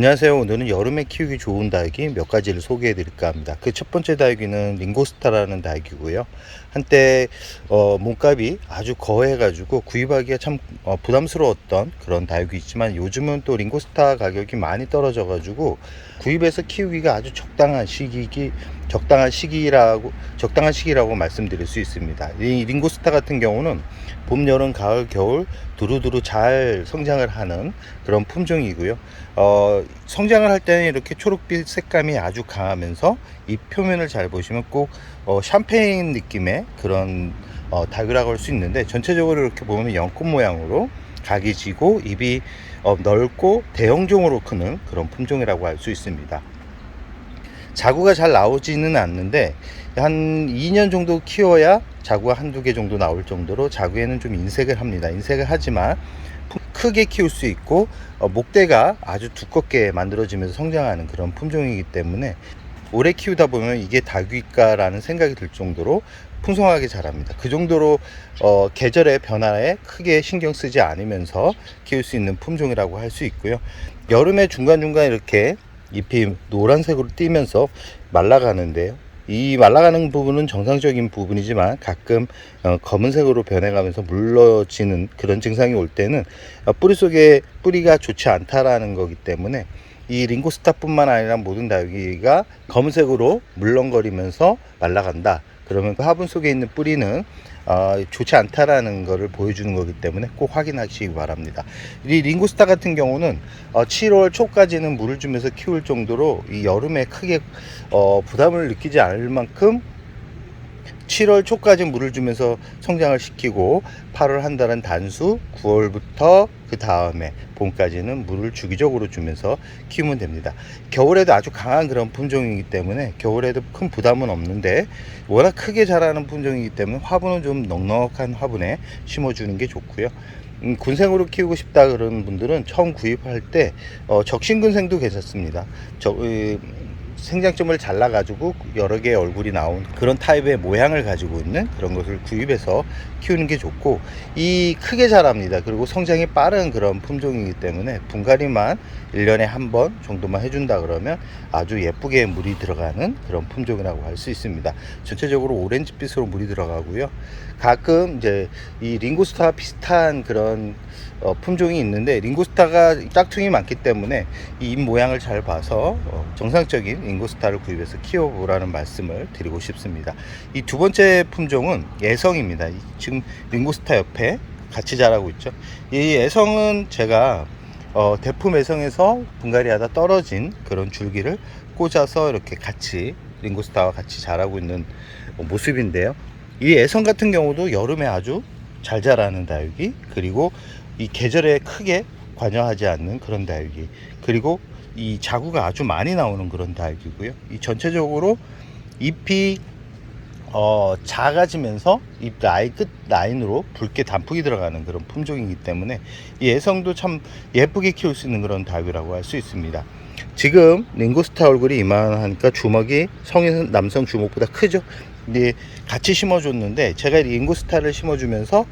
안녕하세요. 오늘은 여름에 키우기 좋은 다육이 몇 가지를 소개해 드릴까 합니다. 그 첫 번째 다육이는 링고스타라는 다육이고요. 한때 몸값이 아주 거해 가지고 구입하기가 참 부담스러웠던 그런 다육이지만, 요즘은 또 링고스타 가격이 많이 떨어져 가지고 구입해서 키우기가 아주 적당한 시기라고 말씀드릴 수 있습니다. 이 링고스타 같은 경우는 봄, 여름, 가을, 겨울 두루두루 잘 성장을 하는 그런 품종이고요. 성장을 할 때는 이렇게 초록빛 색감이 아주 강하면서 이 표면을 잘 보시면 꼭 샴페인 느낌의 그런 다육이라고 할 수 있는데, 전체적으로 이렇게 보면 연꽃 모양으로 각이 지고 잎이 넓고 대형종으로 크는 그런 품종이라고 할 수 있습니다. 자구가 잘 나오지는 않는데 한 2년 정도 키워야 자구가 한두 개 정도 나올 정도로 자구에는 좀 인색을 합니다. 인색을 하지만 크게 키울 수 있고 목대가 아주 두껍게 만들어지면서 성장하는 그런 품종이기 때문에 오래 키우다 보면 이게 다육이일까라는 생각이 들 정도로 풍성하게 자랍니다. 그 정도로 계절의 변화에 크게 신경 쓰지 않으면서 키울 수 있는 품종이라고 할 수 있고요. 여름에 중간중간 이렇게 잎이 노란색으로 띄면서 말라가는데요. 이 말라가는 부분은 정상적인 부분이지만 가끔 검은색으로 변해가면서 물러지는 그런 증상이 올 때는 뿌리 속에 뿌리가 좋지 않다라는 거기 때문에, 이 링고스타 뿐만 아니라 모든 다육이가 검은색으로 물렁거리면서 말라간다 그러면 그 화분 속에 있는 뿌리는 좋지 않다라는 것을 보여주는 거기 때문에 꼭 확인하시기 바랍니다. 이 링고스타 같은 경우는 7월 초까지는 물을 주면서 키울 정도로 이 여름에 크게 부담을 느끼지 않을 만큼 7월 초까지 물을 주면서 성장을 시키고, 8월 한 달은 단수, 9월부터 그 다음에 봄까지는 물을 주기적으로 주면서 키우면 됩니다. 겨울에도 아주 강한 그런 품종이기 때문에 겨울에도 큰 부담은 없는데, 워낙 크게 자라는 품종이기 때문에 화분은 좀 넉넉한 화분에 심어주는 게 좋고요. 군생으로 키우고 싶다 그런 분들은 처음 구입할 때 적신군생도 괜찮습니다. 생장점을 잘라 가지고 여러 개의 얼굴이 나온 그런 타입의 모양을 가지고 있는 그런 것을 구입해서 키우는 게 좋고, 이 크게 자랍니다. 그리고 성장이 빠른 그런 품종이기 때문에 분갈이만 1년에 한 번 정도만 해준다 그러면 아주 예쁘게 물이 들어가는 그런 품종이라고 할 수 있습니다. 전체적으로 오렌지빛으로 물이 들어가고요. 가끔 이제 이 링고스타와 비슷한 그런 품종이 있는데, 링고스타가 짝퉁이 많기 때문에 이 잎 모양을 잘 봐서 정상적인 링고스타를 구입해서 키워보라는 말씀을 드리고 싶습니다. 이 두 번째 품종은 애성입니다. 지금 링고스타 옆에 같이 자라고 있죠. 이 애성은 제가 대품 애성에서 분갈이하다 떨어진 그런 줄기를 꽂아서 이렇게 같이 링고스타와 같이 자라고 있는 모습인데요. 이 애성 같은 경우도 여름에 아주 잘 자라는 다육이, 그리고 이 계절에 크게 관여하지 않는 그런 다육이, 그리고 이 자구가 아주 많이 나오는 그런 다육이고요. 이 전체적으로 잎이 작아지면서 잎 끝 라인으로 붉게 단풍이 들어가는 그런 품종이기 때문에 이 애성도 참 예쁘게 키울 수 있는 그런 다육이라고 할 수 있습니다. 지금 링고스타 얼굴이 이만하니까 주먹이 성인 남성 주먹보다 크죠. 근데 같이 심어줬는데, 제가 링고스타를 심어주면서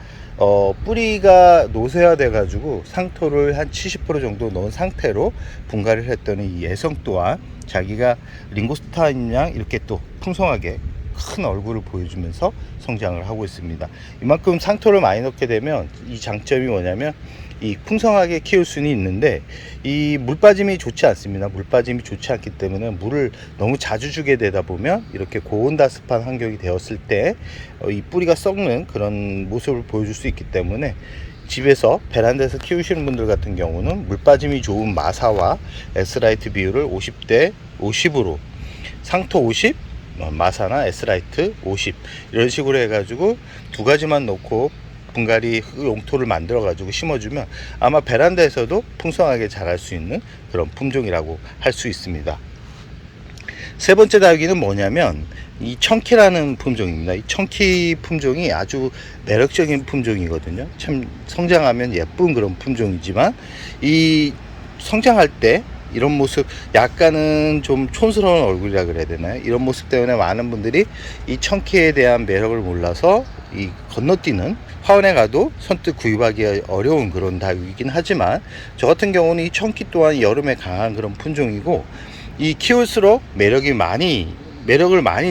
뿌리가 노쇠화돼 가지고 상토를 한 70% 정도 넣은 상태로 분갈이를 했더니 이 애성 또한 자기가 링고스타인 양 이렇게 또 풍성하게 큰 얼굴을 보여주면서 성장을 하고 있습니다. 이만큼 상토를 많이 넣게 되면 이 장점이 뭐냐면, 이 풍성하게 키울 수는 있는데 이 물 빠짐이 좋지 않습니다. 물 빠짐이 좋지 않기 때문에 물을 너무 자주 주게 되다 보면 이렇게 고온다습한 환경이 되었을 때 이 뿌리가 썩는 그런 모습을 보여줄 수 있기 때문에, 집에서 베란다에서 키우시는 분들 같은 경우는 물 빠짐이 좋은 마사와 S라이트 비율을 50대 50으로, 상토 50, 마사나 S라이트 50 이런 식으로 해가지고 두 가지만 놓고 분갈이 용토를 만들어 가지고 심어주면 아마 베란다에서도 풍성하게 자랄 수 있는 그런 품종이라고 할 수 있습니다. 세 번째 다육이는 뭐냐면 이 청키라는 품종입니다. 이 청키 품종이 아주 매력적인 품종이거든요. 참 성장하면 예쁜 그런 품종이지만, 이 성장할 때 이런 모습, 약간은 좀 촌스러운 얼굴이라 그래야 되나요? 이런 모습 때문에 많은 분들이 이 청키에 대한 매력을 몰라서 이 건너뛰는, 화원에 가도 선뜻 구입하기 어려운 그런 다육이긴 하지만, 저 같은 경우는 이 청키 또한 여름에 강한 그런 품종이고, 이 키울수록 매력을 많이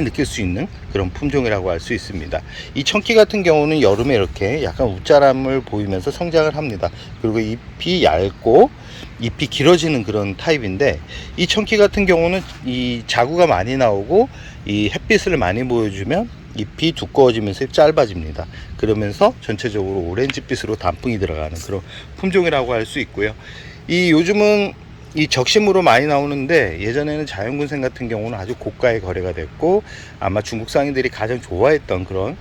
느낄 수 있는 그런 품종이라고 할 수 있습니다. 이 청키 같은 경우는 여름에 이렇게 약간 웃자람을 보이면서 성장을 합니다. 그리고 잎이 얇고 잎이 길어지는 그런 타입인데, 이 청키 같은 경우는 이 자구가 많이 나오고 이 햇빛을 많이 보여주면 잎이 두꺼워지면서 짧아집니다. 그러면서 전체적으로 오렌지빛으로 단풍이 들어가는 그런 품종이라고 할 수 있고요. 이 요즘은 이 적심으로 많이 나오는데, 예전에는 자연군생 같은 경우는 아주 고가의 거래가 됐고, 아마 중국 상인들이 가장 좋아했던 그런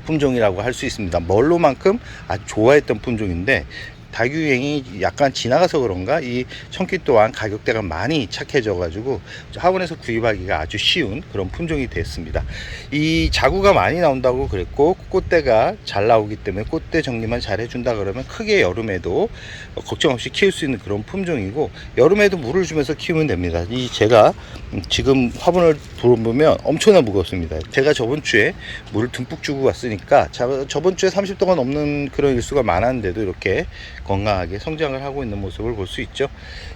품종이라고 할 수 있습니다. 멀로만큼 아주 좋아했던 품종인데, 다육유행이 약간 지나가서 그런가 이 청키 또한 가격대가 많이 착해져 가지고 학원에서 구입하기가 아주 쉬운 그런 품종이 됐습니다. 이 자구가 많이 나온다고 그랬고, 꽃대가 잘 나오기 때문에 꽃대 정리만 잘 해준다 그러면 크게 여름에도 걱정 없이 키울 수 있는 그런 품종이고, 여름에도 물을 주면서 키우면 됩니다. 이 제가 지금 화분을 돌아보면 엄청나 무겁습니다. 제가 저번 주에 물을 듬뿍 주고 왔으니까, 저번 주에 30도가 넘는 그런 일수가 많았는데도 이렇게 건강하게 성장을 하고 있는 모습을 볼 수 있죠.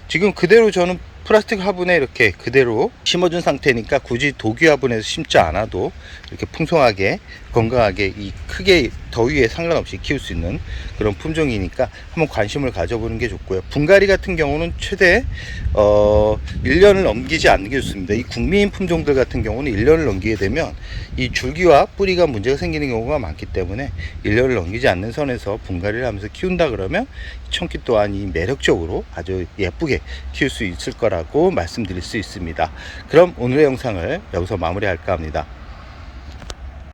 지금 그대로 저는 플라스틱 화분에 이렇게 그대로 심어준 상태니까 굳이 도기 화분에서 심지 않아도 이렇게 풍성하게 건강하게 이 크게 더위에 상관없이 키울 수 있는 그런 품종이니까 한번 관심을 가져보는 게 좋고요. 분갈이 같은 경우는 최대 1년을 넘기지 않는 게 좋습니다. 이 국민 품종들 같은 경우는 1년을 넘기게 되면 이 줄기와 뿌리가 문제가 생기는 경우가 많기 때문에 1년을 넘기지 않는 선에서 분갈이를 하면서 키운다 그러면 청키 또한 이 매력적으로 아주 예쁘게 키울 수 있을 거라고 말씀드릴 수 있습니다. 그럼 오늘의 영상을 여기서 마무리할까 합니다.